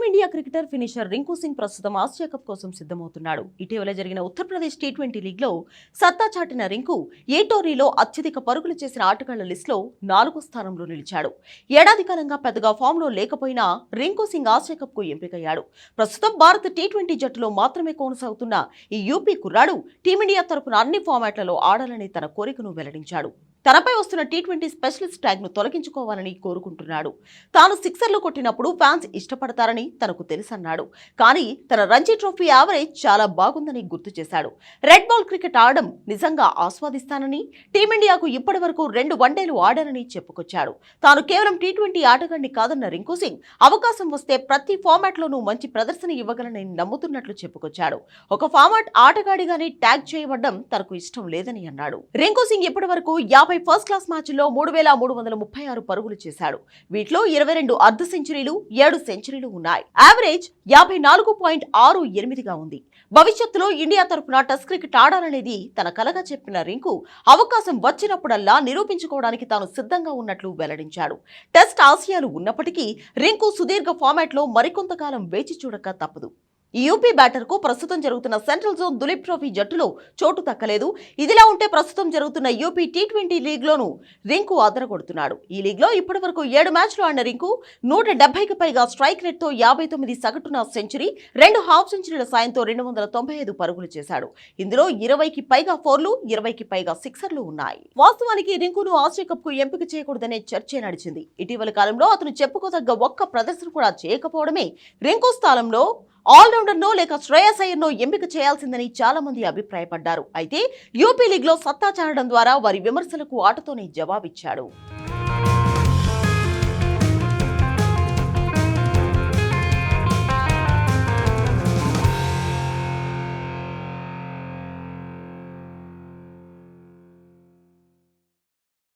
Team India cricketer finisher Rinku Singh ప్రస్తుతం Asia cup కోసం సిద్ధమవుతున్నాడు. ఇటీవల జరిగిన ఉత్తరప్రదేశ్ టీ20 లీగ్లో సత్తా చాటిన రింకు ఏ టోర్నీలో అత్యధిక పరుగులు చేసిన ఆటగాళ్ల లిస్టులో 4వ స్థానంలో నిలిచాడు. ఏడాది కాలంగా పెద్దగా ఫామ్లో లేకపోయినా రింకు సింగ్ ఆసియా కప్కు ఎంపికయ్యాడు. ప్రస్తుతం భారత టీ20 జట్టులో మాత్రమే కొనసాగుతున్న ఈ యూపీ కుర్రాడు టీమిండియా తరపున అన్ని ఫార్మాట్లలో ఆడాలని తన కోరికను వెల్లడించాడు. తనపై వస్తున్న టీ20 స్పెషలిస్ట్ ట్యాగ్ ను తొలగించుకోవాలని కోరుకుంటున్నాడు. తాను సిక్సర్లు కొట్టినప్పుడు ఫ్యాన్స్ ఇష్టపడతారని తనకు తెలుసన్నాడు. కానీ తన రంజీ ట్రోఫీ యావరేజ్ చాలా బాగుందని గుర్తు చేశాడు. రెడ్ బాల్ క్రికెట్ ఆడడం నిజంగా ఆస్వాదిస్తానని, టీమిండియాకు ఇప్పటి వరకు 2 వన్డేలు ఆడానని చెప్పుకొచ్చాడు. తాను కేవలం టీ20 ఆటగాడిని కాదన్న రింకు సింగ్ అవకాశం వస్తే ప్రతి ఫార్మాట్లోనూ మంచి ప్రదర్శన ఇవ్వగలనని నమ్ముతున్నట్లు చెప్పుకొచ్చాడు. ఒక ఫార్మాట్ ఆటగాడిగానే ట్యాగ్ చేయబడ్డం తనకు ఇష్టం లేదని అన్నాడు. రింకు సింగ్ ఇప్పటి వరకు 50 ఫస్ట్ క్లాస్ మ్యాచ్ల్లో 3336 పరుగులు చేశాడు. వీటిలో 22 అర్ధ సెంచరీలు, 7 సెంచరీలు ఉన్నాయి. యావరేజ్ 54.68గా ఉంది. భవిష్యత్తులో ఇండియా తరఫున టెస్ట్ క్రికెట్ ఆడాలనేది తన కలగా చెప్పిన రింకు అవకాశం వచ్చినప్పుడల్లా నిరూపించుకోవడానికి తాను సిద్ధంగా ఉన్నట్లు వెల్లడించాడు. టెస్ట్ ఆశయాలు ఉన్నప్పటికీ రింకు సుదీర్ఘ ఫార్మాట్లో మరికొంతకాలం వేచి చూడక తప్పదు. ఈ యూపీ బ్యాటర్ కు ప్రస్తుతం జరుగుతున్న సెంట్రల్ జోన్ దులీప్ ట్రోఫీ జట్టులో చోటు దక్కలేదు. ఇదిలా ఉంటే ప్రస్తుతం జరుగుతున్న యూపీ టీ20 లీగ్లోనూ రింకు అదరగొడుతున్నాడు. ఈ లీగ్లో ఇప్పటి వరకు 7 మ్యాచ్లు ఆడిన రింకు 170కి పైగా స్ట్రైక్ రేట్తో 59 సగటున సెంచరీ, 2 హాఫ్ సెంచరీల సాయంతో 295 పరుగులు చేశాడు. ఇందులో 20కి పైగా ఫోర్లు, 20కి పైగా సిక్సర్లు ఉన్నాయి. వాస్తవానికి రింకును ఆసియా కప్ కు ఎంపిక చేయకూడదనే చర్చే నడిచింది. ఇటీవల కాలంలో అతను చెప్పుకోదగ్గ ఒక్క ప్రదర్శన కూడా చేయకపోవడమే రింకు స్థానంలో ఆల్రౌండర్నో లేక శ్రేయస్ అయ్యర్నో ఎంపిక చేయాల్సిందని చాలా మంది అభిప్రాయపడ్డారు. అయితే యూపీ లీగ్లో సత్తా చాటడం ద్వారా వారి విమర్శలకు ఆటతోనే జవాబిచ్చాడు.